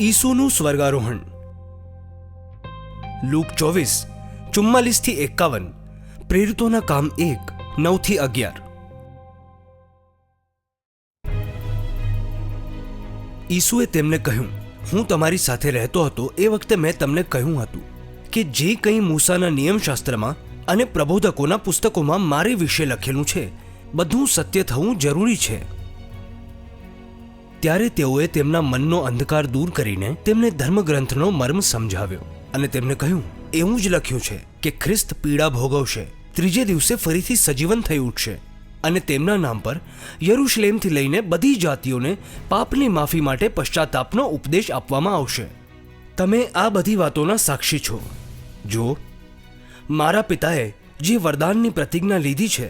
ઈસુનું સ્વર્ગારોહણ. Look 24:44-51, પ્રેરિતોના કામ 1:9-11. ઈસુએ તેમને કહ્યું, હું તમારી સાથે રહેતો હતો એ વખતે મેં તમને કહ્યું હતું કે જે કંઈ મૂસાના નિયમશાસ્ત્રમાં અને પ્રબોધકોના પુસ્તકોમાં મારી વિશે લખેલું છે બધું સત્ય થવું જરૂરી છે. ત્યારે તેઓએ તેમના મનનો અંધકાર દૂર કરીને તેમને ધર્મગ્રંથનો મર્મ સમજાવ્યો અને તેમને કહ્યું, એવું જ લખ્યું છે કે ખ્રિસ્ત પીડા ભોગવશે, ત્રીજે દિવસે ફરીથી સજીવન થઈ ઉઠશે અને તેમના નામ પર યરુશલેમથી લઈને બધી જાતિઓને પાપની માફી માટે પશ્ચાતાપનો ઉપદેશ આપવામાં આવશે. તમે આ બધી વાતોના સાક્ષી છો. જો મારા પિતાએ જે વરદાનની પ્રતિજ્ઞા લીધી છે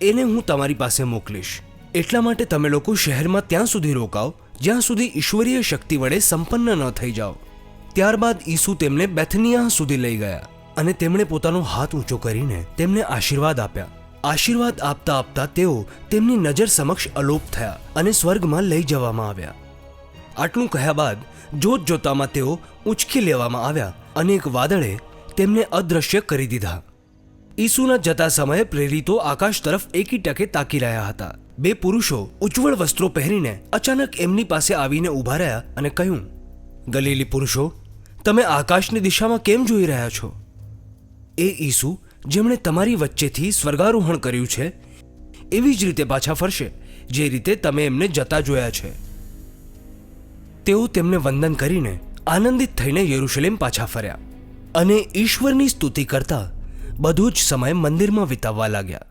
એને હું તમારી પાસે મોકલીશ. એટલા માટે તમે લોકો શહેરમાં ત્યાં સુધી રોકાઓ જ્યાં સુધી ઈશ્વરીય શક્તિ વડે સંપન્ન ન થઈ જાઓ. ત્યારબાદ ઈસુ તેમને બેથનિયા સુધી લઈ ગયા અને તેમણે પોતાનો હાથ ઊંચો કરીને તેમને આશીર્વાદ આપ્યા. આશીર્વાદ આપતા આપતા તેઓ તેમની નજર સમક્ષ અલોપ થયા અને સ્વર્ગમાં લઈ જવામાં આવ્યા. આટલું કહ્યા બાદ જોત જોતામાં તેઓ ઉંચકી લેવામાં આવ્યા અને એક વાદળે તેમને અદૃશ્ય કરી દીધા. ઈસુના જતા સમયે પ્રેરિતો આકાશ તરફ એકી ટકે તાકી રહ્યા હતા. બે પુરુષો ઉજ્જવળ વસ્ત્રો પહેરીને અચાનક એમની પાસે આવીને ઊભા રહ્યા અને કહ્યું, ગલીલી પુરુષો, તમે આકાશની દિશામાં કેમ જોઈ રહ્યા છો? એ ઈસુ જેમણે તમારી વચ્ચેથી સ્વર્ગારોહણ કર્યું છે એવી જ રીતે પાછા ફરશે જે રીતે તમે એમને જતા જોયા છે. તેઓ તેમને વંદન કરીને આનંદિત થઈને યરુશલેમ પાછા ફર્યા અને ઈશ્વરની સ્તુતિ કરતા બધો જ સમય મંદિરમાં વિતાવવા લાગ્યા.